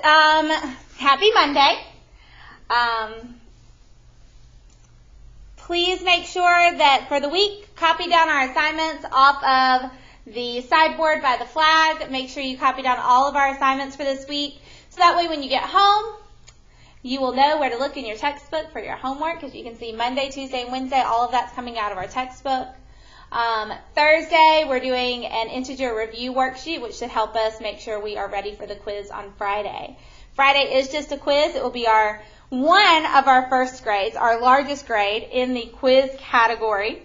Happy Monday. Please make sure that for the week, copy down our assignments off of the sideboard by the flag. Make sure you copy down all of our assignments for this week. So that way when you get home, you will know where to look in your textbook for your homework, because you can see Monday, Tuesday, and Wednesday, all of that's coming out of our textbook. Thursday, we're doing an integer review worksheet, which should help us make sure we are ready for the quiz on Friday. Friday is just a quiz. It will be one of our first grades, our largest grade in the quiz category.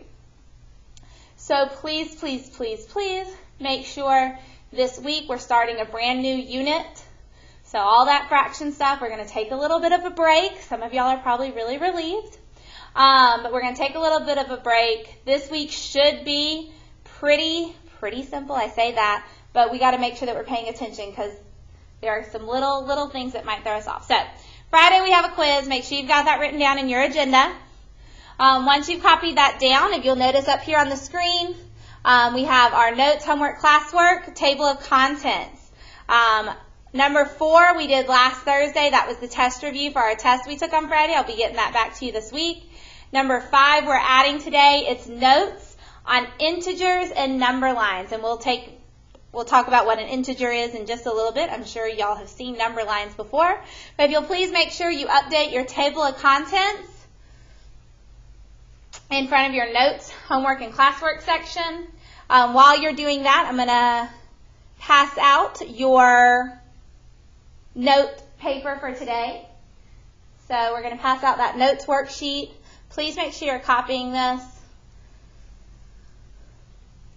So please, please, please, please make sure this week we're starting a brand new unit. So all that fraction stuff, we're going to take a little bit of a break. Some of y'all are probably really relieved. But we're going to take a little bit of a break. This week should be pretty simple. I say that, but we got to make sure that we're paying attention because there are some little things that might throw us off. So Friday we have a quiz. Make sure you've got that written down in your agenda. Once you've copied that down, if you'll notice up here on the screen, we have our notes, homework, classwork, table of contents. Number 4 we did last Thursday. That was the test review for our test we took on Friday. I'll be getting that back to you this week. Number 5 we're adding today. It's notes on integers and number lines. And we'll talk about what an integer is in just a little bit. I'm sure y'all have seen number lines before. But if you'll please make sure you update your table of contents in front of your notes, homework, and classwork section. While you're doing that, I'm going to pass out your note paper for today. So we're going to pass out that notes worksheet. Please make sure you're copying this.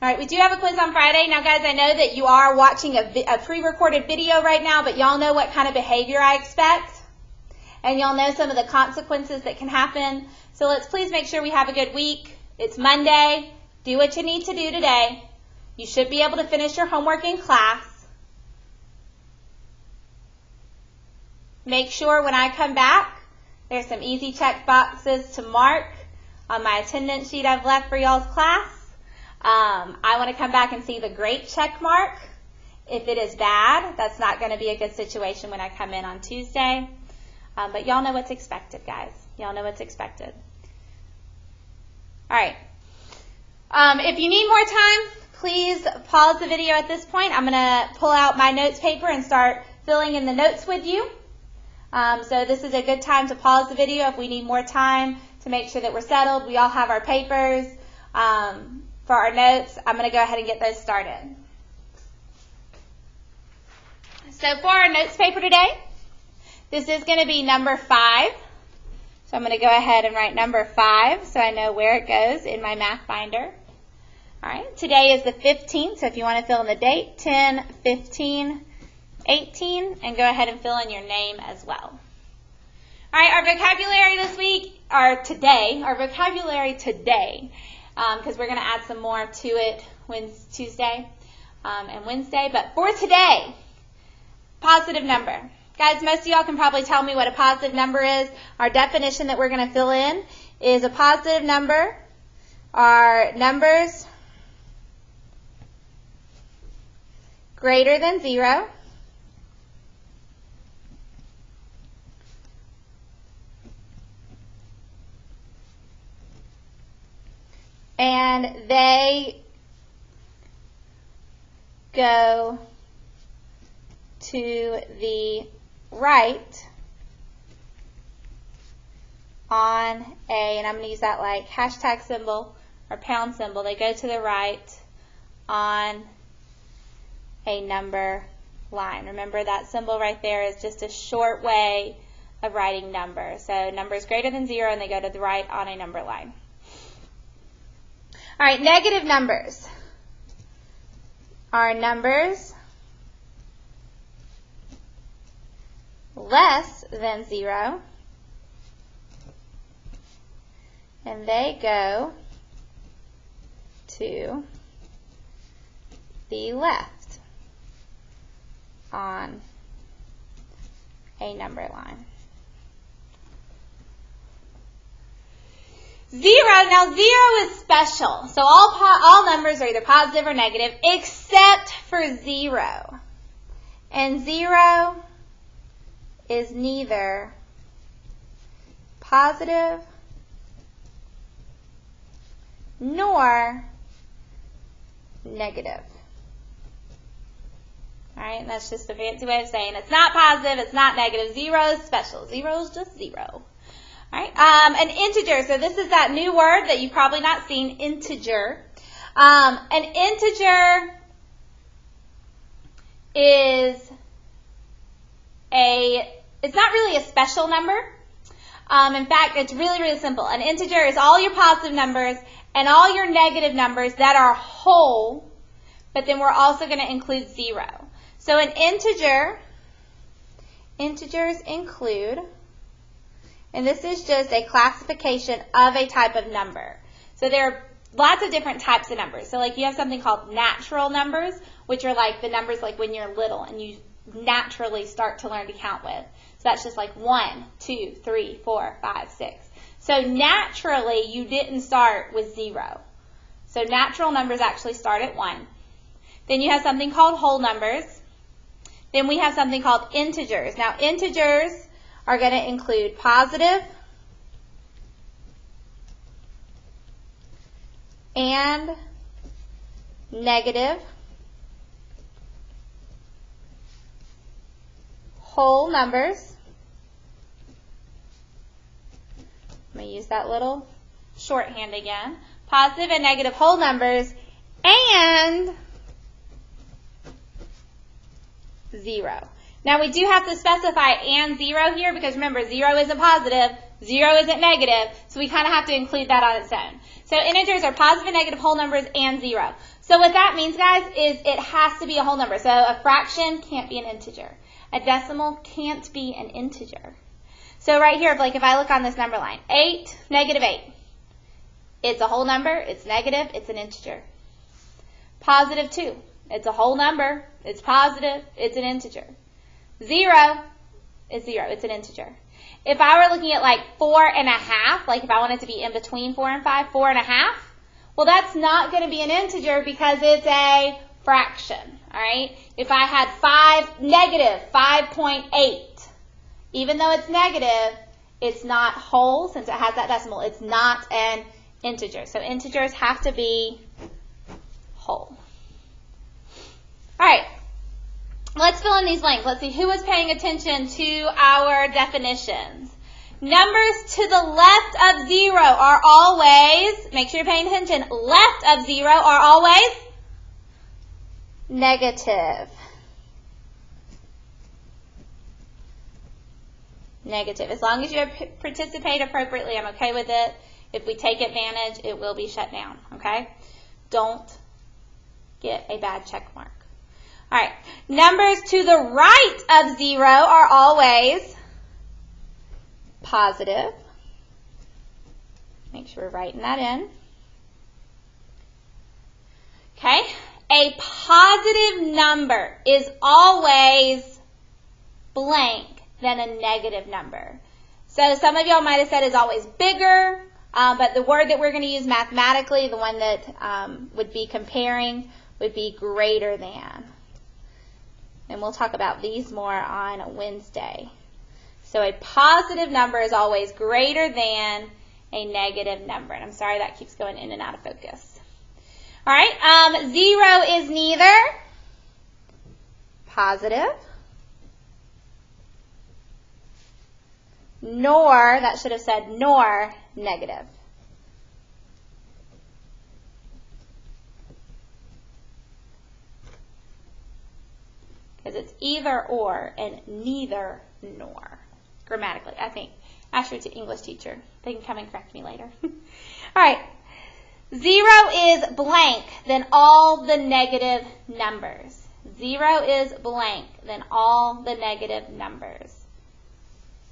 All right, we do have a quiz on Friday. Now, guys, I know that you are watching a pre-recorded video right now, but y'all know what kind of behavior I expect. And y'all know some of the consequences that can happen. So let's please make sure we have a good week. It's Monday. Do what you need to do today. You should be able to finish your homework in class. Make sure when I come back, there's some easy check boxes to mark on my attendance sheet I've left for y'all's class. I want to come back and see the great check mark. If it is bad, that's not going to be a good situation when I come in on Tuesday. But y'all know what's expected, guys. Y'all know what's expected. All right. If you need more time, please pause the video at this point. I'm going to pull out my notes paper and start filling in the notes with you. So this is a good time to pause the video if we need more time to make sure that we're settled. We all have our papers for our notes. I'm going to go ahead and get those started. So for our notes paper today, this is going to be number 5. So I'm going to go ahead and write number 5 so I know where it goes in my math binder. All right, today is the 15th, so if you want to fill in the date, 10, 15, 18, and go ahead and fill in your name as well. All right, our vocabulary this week, our vocabulary today, because we're going to add some more to it Tuesday and Wednesday. But for today, positive number. Guys, most of y'all can probably tell me what a positive number is. Our definition that we're going to fill in is a positive number are numbers greater than 0 and they go to the right on and I'm going to use that like hashtag symbol or pound symbol. They go to the right on a number line. Remember that symbol right there is just a short way of writing number. So numbers greater than 0 and they go to the right on a number line. All right, negative numbers are numbers less than 0 and they go to the left on a number line. 0, now 0 is special. So all numbers are either positive or negative except for 0. And 0 is neither positive nor negative. All right, and that's just a fancy way of saying it's not positive, it's not negative. Zero is special. Zero is just zero. All right, an integer. So this is that new word that you've probably not seen, integer. An integer is it's not really a special number. In fact, it's really, really simple. An integer is all your positive numbers and all your negative numbers that are whole, but then we're also going to include 0. So an integers include, and this is just a classification of a type of number. So there are lots of different types of numbers. So like you have something called natural numbers, which are like the numbers like when you're little and you naturally start to learn to count with. So that's just like 1, 2, 3, 4, 5, 6. So naturally you didn't start with 0. So natural numbers actually start at 1. Then you have something called whole numbers. Then we have something called integers. Now integers are going to include positive and negative whole numbers. I'm going to use that little shorthand again. Positive and negative whole numbers and 0. Now we do have to specify and 0 here because remember 0 isn't positive, 0 isn't negative, so we kind of have to include that on its own. So integers are positive and negative whole numbers and 0. So what that means, guys, is it has to be a whole number. So a fraction can't be an integer. A decimal can't be an integer. So right here, like if I look on this number line, 8, negative 8. It's a whole number, it's negative, it's an integer. Positive 2, it's a whole number, it's positive, it's an integer. 0 is 0, it's an integer. If I were looking at like 4.5, like if I wanted to be in between 4 and 5, 4.5, well that's not going to be an integer because it's a fraction, all right? If I had negative 5.8, even though it's negative, it's not whole since it has that decimal. It's not an integer. So integers have to be whole. All right, let's fill in these blanks. Let's see who was paying attention to our definitions. Numbers to the left of 0 are always, make sure you're paying attention, left of 0 are always negative. Negative. As long as you participate appropriately, I'm okay with it. If we take advantage, it will be shut down, okay? Don't get a bad check mark. All right. Numbers to the right of 0 are always positive. Make sure we're writing that in. Okay. A positive number is always blank than a negative number. So some of y'all might have said is always bigger, but the word that we're going to use mathematically, the one that would be comparing, would be greater than. And we'll talk about these more on Wednesday. So a positive number is always greater than a negative number. And I'm sorry that keeps going in and out of focus. All right, 0 is neither positive nor, that should have said nor, negative. Because it's either or and neither nor. Grammatically, I think. Ask your English teacher. They can come and correct me later. All right. 0 is blank, then all the negative numbers. 0 is blank, then all the negative numbers.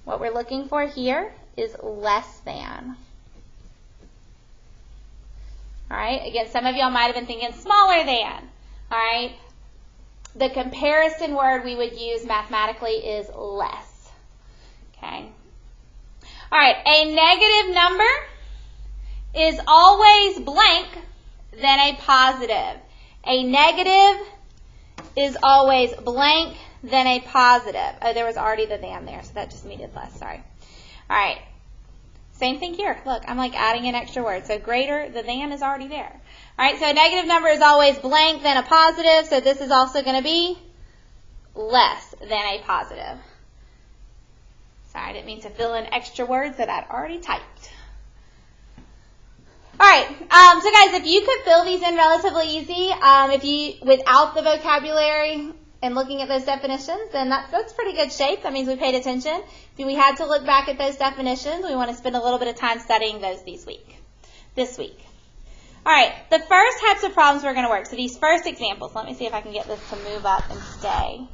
What we're looking for here is less than. All right. Again, some of y'all might have been thinking smaller than. All right. The comparison word we would use mathematically is less. Okay. All right. A negative number is always blank than a positive. A negative is always blank than a positive. Oh, there was already the than there, so that just needed less. Sorry. All right. Same thing here. Look, I'm like adding an extra word. So greater, the than is already there. All right, so a negative number is always blank than a positive, so this is also going to be less than a positive. Sorry, I didn't mean to fill in extra words that I'd already typed. All right, so guys, if you could fill these in relatively easy, without the vocabulary and looking at those definitions, then that's pretty good shape. That means we paid attention. If we had to look back at those definitions, we want to spend a little bit of time studying those this week. All right, the first types of problems we're going to work. So these first examples, let me see if I can get this to move up and stay.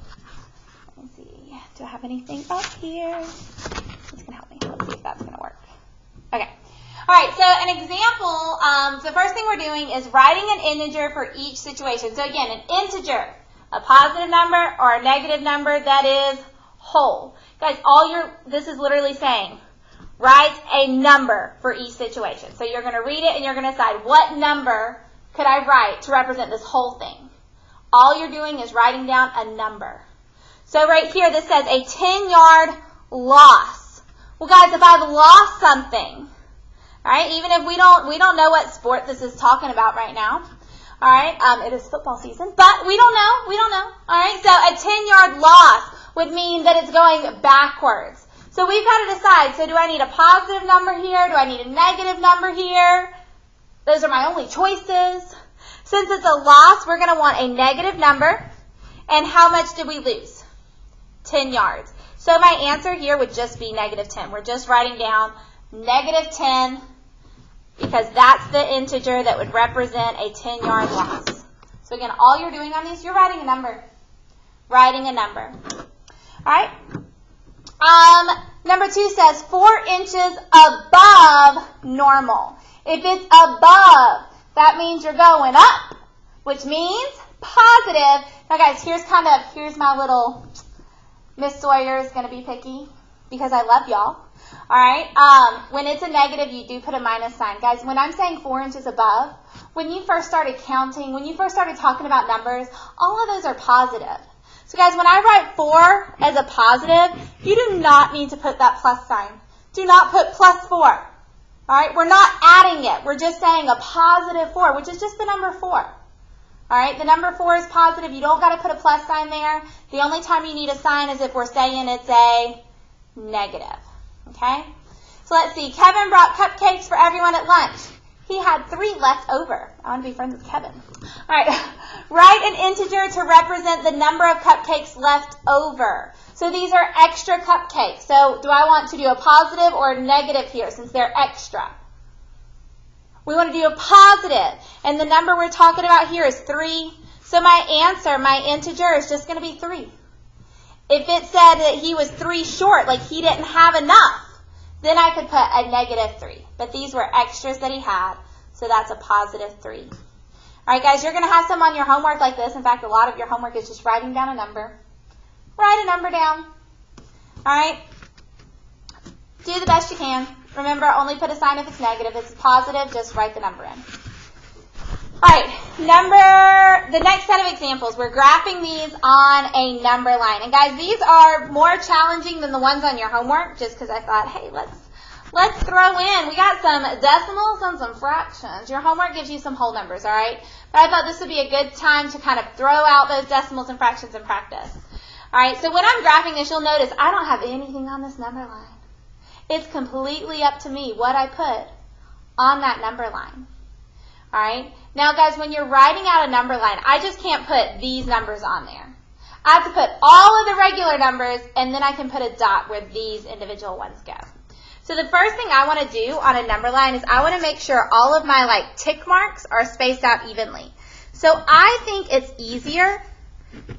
Let me see. Do I have anything up here? This can help me. Let's see if that's going to work. Okay. All right, so an example, the first thing we're doing is writing an integer for each situation. So again, an integer, a positive number or a negative number that is whole. Guys, this is literally saying, write a number for each situation. So you're going to read it and you're going to decide what number could I write to represent this whole thing. All you're doing is writing down a number. So right here, this says a 10-yard loss. Well, guys, if I've lost something, all right, even if we don't know what sport this is talking about right now, all right, it is football season, but we don't know, all right, so a 10-yard loss would mean that it's going backwards. So we've got to decide, so do I need a positive number here? Do I need a negative number here? Those are my only choices. Since it's a loss, we're going to want a negative number, and how much did we lose? 10 yards. So my answer here would just be negative 10. We're just writing down negative 10 because that's the integer that would represent a 10-yard loss. So again, all you're doing on these, you're writing a number. Writing a number. All right? Number 2 says 4 inches above normal. If it's above, that means you're going up, which means positive. Now guys, here's my little Miss Sawyer is going to be picky because I love y'all. All right. When it's a negative, you do put a minus sign. Guys, when I'm saying 4 inches above, when you first started counting, when you first started talking about numbers, all of those are positive. So guys, when I write 4 as a positive, you do not need to put that plus sign. Do not put plus 4. All right. We're not adding it. We're just saying a positive 4, which is just the number 4. All right. The number 4 is positive. You don't got to put a plus sign there. The only time you need a sign is if we're saying it's a negative. Okay? So let's see. Kevin brought cupcakes for everyone at lunch. He had 3 left over. I want to be friends with Kevin. All right. Write an integer to represent the number of cupcakes left over. So these are extra cupcakes. So do I want to do a positive or a negative here since they're extra? We want to do a positive. And the number we're talking about here is 3. So my answer, my integer, is just going to be 3. If it said that he was 3 short, like he didn't have enough, then I could put a negative 3. But these were extras that he had, so that's a positive 3. All right, guys, you're going to have some on your homework like this. In fact, a lot of your homework is just writing down a number. Write a number down. All right? Do the best you can. Remember, only put a sign if it's negative. If it's positive, just write the number in. All right, the next set of examples, we're graphing these on a number line. And guys, these are more challenging than the ones on your homework, just because I thought, hey, let's throw in. We got some decimals and some fractions. Your homework gives you some whole numbers, all right? But I thought this would be a good time to kind of throw out those decimals and fractions in practice. All right, so when I'm graphing this, you'll notice I don't have anything on this number line. It's completely up to me what I put on that number line. All right. Now, guys, when you're writing out a number line, I just can't put these numbers on there. I have to put all of the regular numbers, and then I can put a dot where these individual ones go. So the first thing I want to do on a number line is I want to make sure all of my tick marks are spaced out evenly. So I think it's easier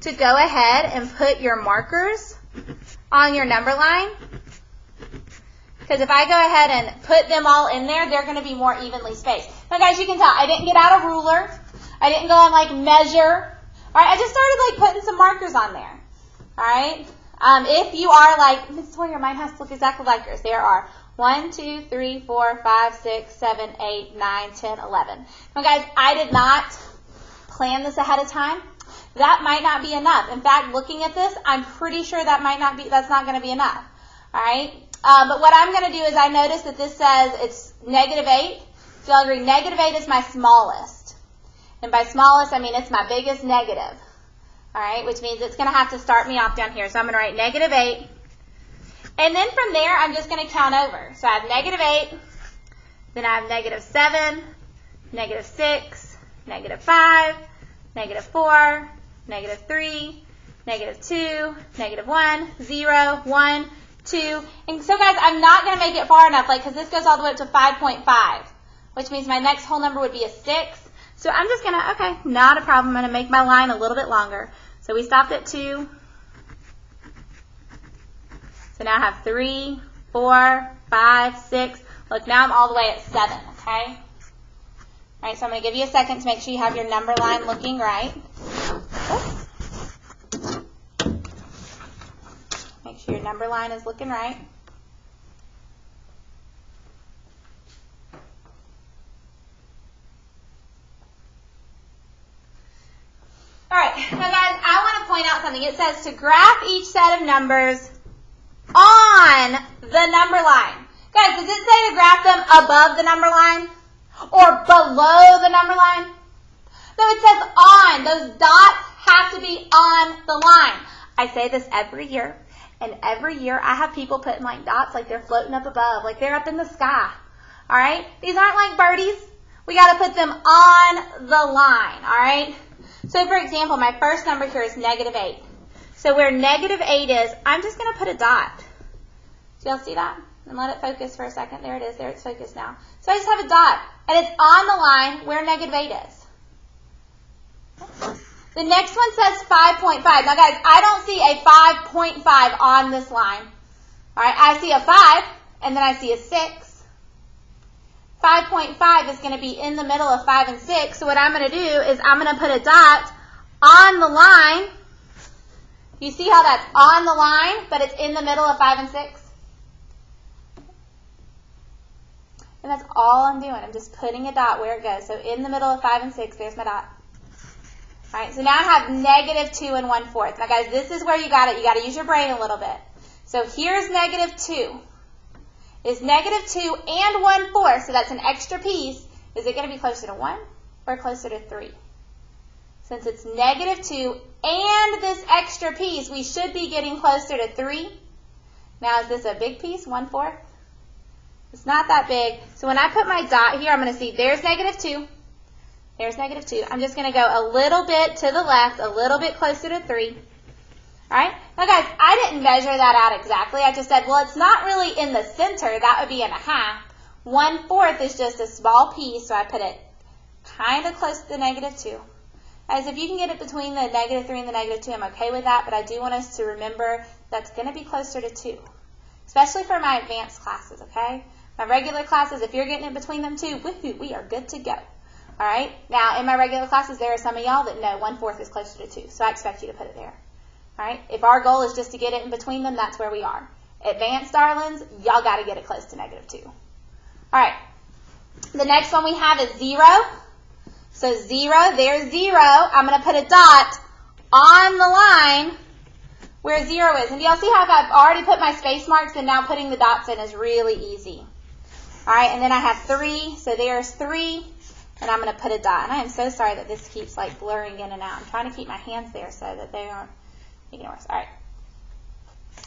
to go ahead and put your markers on your number line. Because if I go ahead and put them all in there, they're going to be more evenly spaced. Now, guys, you can tell I didn't get out a ruler. I didn't go and measure. All right, I just started putting some markers on there. All right. If you are like Ms. Sawyer, mine has to look exactly like yours. There are 1, 2, 3, 4, 5, 6, 7, 8, 9, 10, 11. Now, guys, I did not plan this ahead of time. that might not be enough. In fact, looking at this, I'm pretty sure that's not going to be enough. All right? But what I'm going to do is I notice that this says it's -8. So I'll agree, -8 is my smallest. And by smallest, I mean it's my biggest negative. All right? Which means it's going to have to start me off down here. So I'm going to write -8. And then from there, I'm just going to count over. So I have -8. Then I have -7, -6, -5, -4, -3, -2, -1, 0, 1, 2. And so guys, I'm not going to make it far enough, because this goes all the way up to 5.5, which means my next whole number would be a 6. So I'm just going to, okay, not a problem. I'm going to make my line a little bit longer. So we stopped at 2. So now I have 3, 4, 5, 6. Look, now I'm all the way at 7, okay? All right, so I'm going to give you a second to make sure you have your number line looking right. Make sure your number line is looking right. All right, now guys, I want to point out something. It says to graph each set of numbers on the number line. Guys, does it say to graph them above the number line or below the number line? No, it says on. Those dots have to be on the line. I say this every year, and every year I have people putting like dots like they're floating up above, like they're up in the sky. All right? These aren't like birdies. We got to put them on the line. All right? So, for example, my first number here is -8. So where -8 is, I'm just going to put a dot. Do y'all see that? And let it focus for a second. There it is. There it's focused now. So I just have a dot. And it's on the line where -8 is. The next one says 5.5. Now, guys, I don't see a 5.5 on this line. All right, I see a 5, and then I see a 6. 5.5 is going to be in the middle of 5 and 6. So what I'm going to do is I'm going to put a dot on the line. You see how that's on the line, but it's in the middle of 5 and 6? And that's all I'm doing. I'm just putting a dot where it goes. So in the middle of 5 and 6, there's my dot. All right, so now I have -2 and 1/4. Now, guys, this is where you got it. You got to use your brain a little bit. So here's -2. Is -2 and 1/4, so that's an extra piece. Is it going to be closer to 1 or closer to 3? Since it's -2 and this extra piece, we should be getting closer to 3. Now, is this a big piece, 1/4? It's not that big. So when I put my dot here, I'm going to see there's -2. There's -2. I'm just going to go a little bit to the left, a little bit closer to 3. All right? Now, guys, I didn't measure that out exactly. I just said, well, it's not really in the center. That would be in a half. 1/4 is just a small piece, so I put it kind of close to the -2. Guys, if you can get it between the -3 and the -2, I'm okay with that, but I do want us to remember that's going to be closer to 2, especially for my advanced classes, okay? My regular classes, if you're getting it between them two, woohoo, we are good to go. All right? Now, in my regular classes, there are some of y'all that know 1/4 is closer to 2, so I expect you to put it there. All right? If our goal is just to get it in between them, that's where we are. Advanced darlings, y'all got to get it close to -2. All right. The next one we have is 0. So 0, there's 0. I'm going to put a dot on the line where 0 is. And do y'all see how I've already put my space marks and now putting the dots in is really easy. All right, and then I have 3. So there's 3. And I'm going to put a dot. And I am so sorry that this keeps like blurring in and out. I'm trying to keep my hands there so that they aren't making it worse. All right.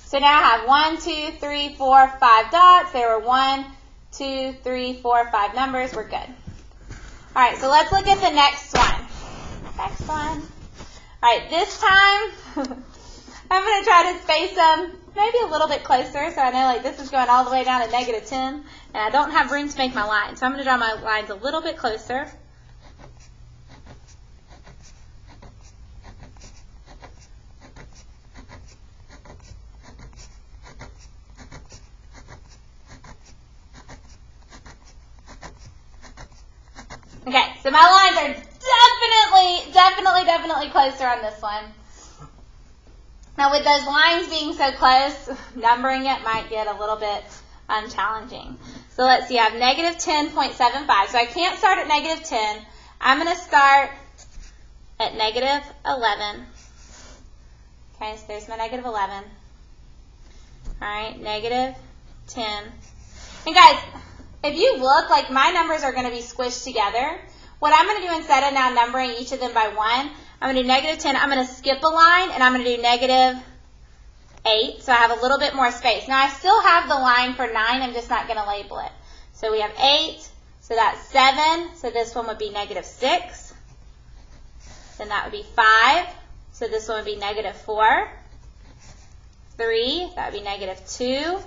So now I have 1, 2, 3, 4, 5 dots. There were 1, 2, 3, 4, 5 numbers. We're good. All right, so let's look at the next one. Next one. All right, this time I'm going to try to space them maybe a little bit closer. So I know like this is going all the way down to -10, and I don't have room to make my line. So I'm going to draw my lines a little bit closer. Okay, so my lines are definitely closer on this one. Now with those lines being so close, numbering it might get a little bit challenging. So let's see, I have -10.75. So I can't start at -10. I'm going to start at negative 11. Okay, so there's my negative 11. All right, negative 10. And guys, if you look, like my numbers are going to be squished together. What I'm going to do instead of now numbering each of them by 1, I'm going to do negative 10. I'm going to skip a line, and I'm going to do negative 8. So I have a little bit more space. Now I still have the line for 9. I'm just not going to label it. So we have 8. So that's 7. So this one would be negative 6. Then that would be 5. So this one would be negative 4. 3, that would be negative 2,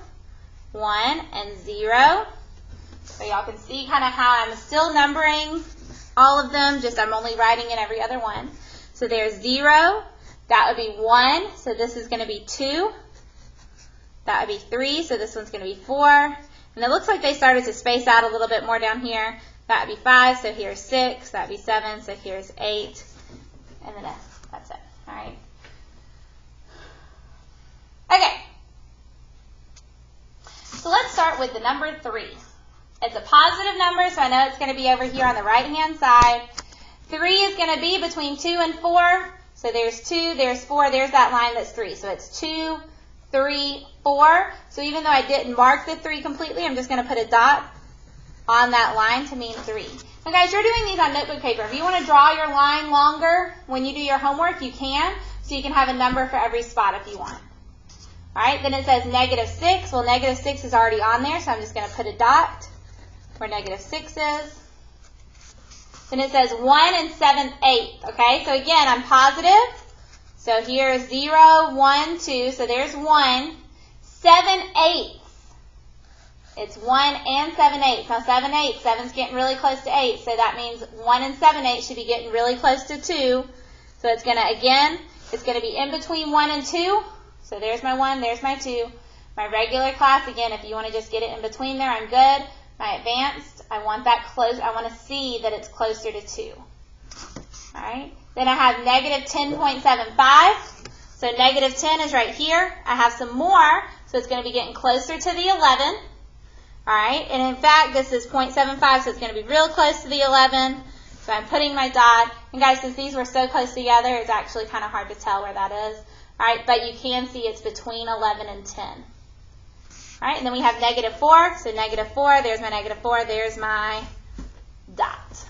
1, and 0. So y'all can see kind of how I'm still numbering all of them, just I'm only writing in every other one. So there's 0, that would be 1, so this is going to be 2. That would be 3, so this one's going to be 4. And it looks like they started to space out a little bit more down here. That would be 5, so here's 6, that would be 7, so here's 8, and then that's it. All right. Okay, so let's start with the number 3. It's a positive number, so I know it's going to be over here on the right-hand side. 3 is going to be between 2 and 4. So there's 2, there's 4, there's that line that's 3. So it's 2, 3, 4. So even though I didn't mark the 3 completely, I'm just going to put a dot on that line to mean 3. Now guys, you're doing these on notebook paper. If you want to draw your line longer when you do your homework, you can. So you can have a number for every spot if you want. All right, then it says negative 6. Well, negative 6 is already on there, so I'm just going to put a dot where negative 6 is. Then it says 1 and 7/8. Okay, so again, I'm positive. So here's 0, 1, 2. So there's 1. 7/8. It's 1 and 7/8. Now 7/8, 7's getting really close to 8. So that means 1 and 7/8 should be getting really close to 2. So it's going to, again, it's going to be in between 1 and 2. So there's my 1, there's my 2. My regular class, again, if you want to just get it in between there, I'm good. My advanced, I want that close. I want to see that it's closer to 2. All right. Then I have negative 10.75. So negative 10 is right here. I have some more, so it's going to be getting closer to the 11. All right. And in fact, this is 0.75, so it's going to be real close to the 11. So I'm putting my dot. And guys, since these were so close together, it's actually kind of hard to tell where that is. All right, but you can see it's between 11 and 10. All right, and then we have negative 4. So negative 4, there's my negative 4, there's my dot.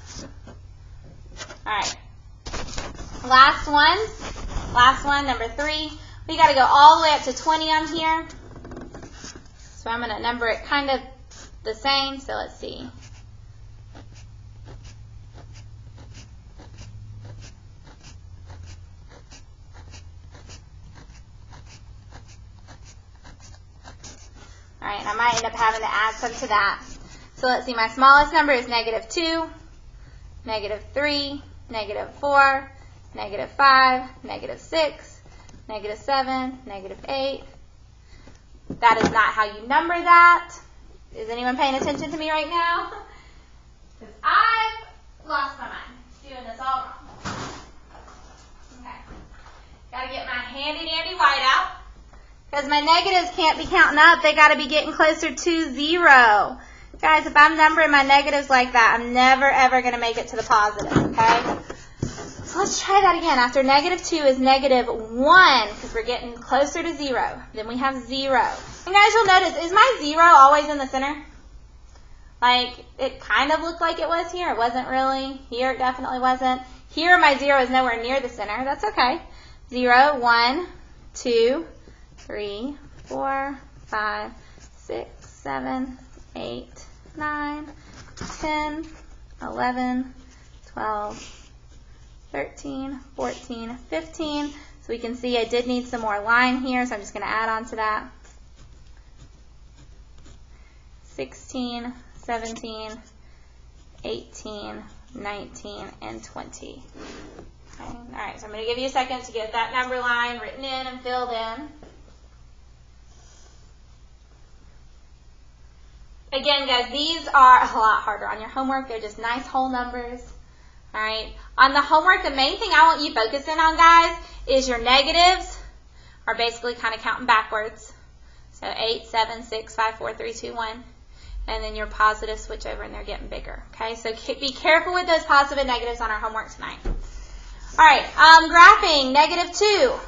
All right, last one, number 3. We got to go all the way up to 20 on here. So I'm going to number it kind of the same. So let's see. All right, and I might end up having to add some to that. So let's see, my smallest number is negative 2, negative 3, negative 4, negative 5, negative 6, negative 7, negative 8. That is not how you number that. Is anyone paying attention to me right now? Because I've lost my mind doing this all wrong. Okay. Got to get my handy dandy white out. Because my negatives can't be counting up. They got to be getting closer to 0. Guys, if I'm numbering my negatives like that, I'm never, ever going to make it to the positive, okay? So let's try that again. After negative 2 is negative 1, because we're getting closer to 0. Then we have 0. And guys, you'll notice, is my 0 always in the center? Like, it kind of looked like it was here. It wasn't really. Here, it definitely wasn't. Here, my 0 is nowhere near the center. That's okay. 0, 1, 2, 3, 4, 5, 6, 7, 8, 9, 10, 11, 12, 13, 14, 15. So we can see I did need some more line here, so I'm just going to add on to that. 16, 17, 18, 19, and 20. Okay. All right, so I'm going to give you a second to get that number line written in and filled in. Again, guys, these are a lot harder on your homework. They're just nice whole numbers. All right. On the homework, the main thing I want you focusing on, guys, is your negatives are basically kind of counting backwards. So 8, 7, 6, 5, 4, 3, 2, 1. And then your positives switch over and they're getting bigger. Okay, so be careful with those positive and negatives on our homework tonight. All right, graphing, -2.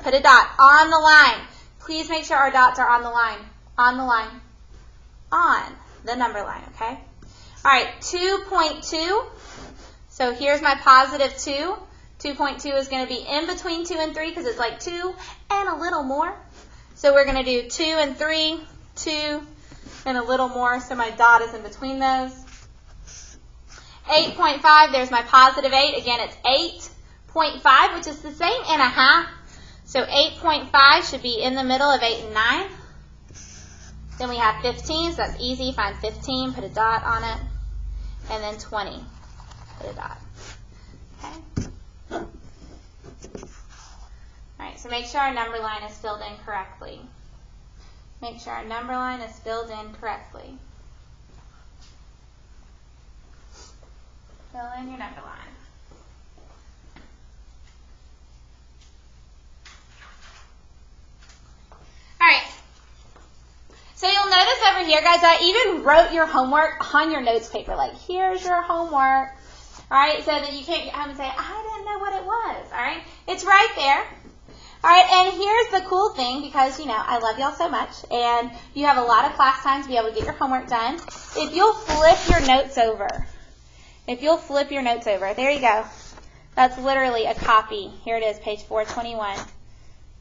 Put a dot on the line. Please make sure our dots are on the line. On the line. On the number line, okay? All right, 2.2. So here's my +2. 2.2 is going to be in between 2 and 3 because it's like 2 and a little more. So we're going to do 2 and 3, 2 and a little more. So my dot is in between those. 8.5, there's my +8. Again, it's 8.5, which is the same and a half. So 8.5 should be in the middle of 8 and 9. Then we have 15, so that's easy. Find 15, put a dot on it. And then 20, put a dot. Okay? All right, so make sure our number line is filled in correctly. Make sure our number line is filled in correctly. Fill in your number line. All right. So you'll notice over here, guys, I even wrote your homework on your notes paper. Like, here's your homework. All right, so that you can't get home and say, I didn't know what it was. All right, it's right there. All right, and here's the cool thing, because, you know, I love y'all so much, and you have a lot of class time to be able to get your homework done. If you'll flip your notes over. If you'll flip your notes over. There you go. That's literally a copy. Here it is, page 421.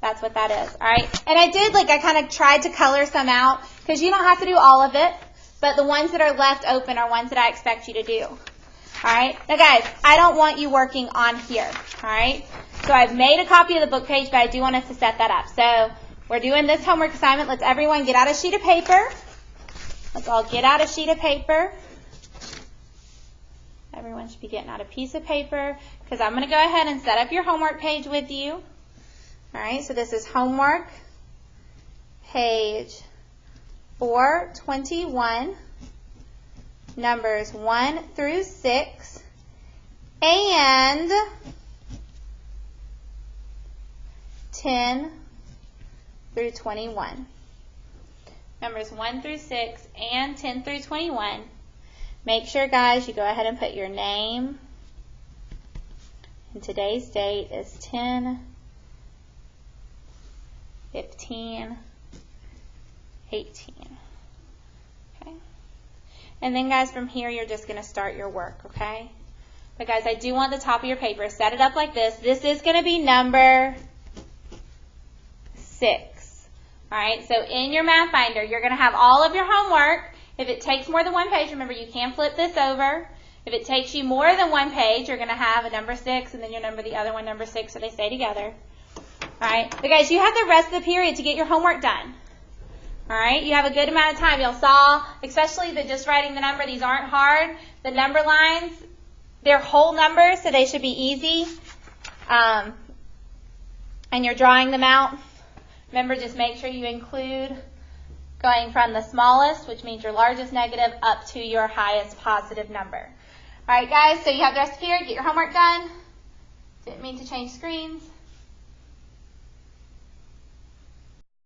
That's what that is. All right, and I kind of tried to color some out, because you don't have to do all of it, but the ones that are left open are ones that I expect you to do. All right, now guys, I don't want you working on here. All right, so I've made a copy of the book page, but I do want us to set that up. So we're doing this homework assignment. Let's everyone get out a sheet of paper. Let's all get out a sheet of paper. Everyone should be getting out a piece of paper, because I'm going to go ahead and set up your homework page with you. All right, so this is homework page 421, numbers 1 through 6, and 10 through 21. Numbers 1 through 6 and 10 through 21. Make sure, guys, you go ahead and put your name. And today's date is 10/15/18. Okay? And then, guys, from here, you're just going to start your work, okay? But, guys, I do want the top of your paper. Set it up like this. This is going to be number 6. All right? So in your math binder, you're going to have all of your homework. If it takes more than one page, remember, you can flip this over. If it takes you more than one page, you're going to have a number 6, and then your number, the other one, number 6, so they stay together. All right? But, guys, you have the rest of the period to get your homework done. All right? You have a good amount of time. Y'all saw, especially the just writing the number, these aren't hard. The number lines, they're whole numbers, so they should be easy. And you're drawing them out. Remember, just make sure you include going from the smallest, which means your largest negative, up to your highest positive number. All right, guys, so you have the rest of the period. Get your homework done. Didn't mean to change screens.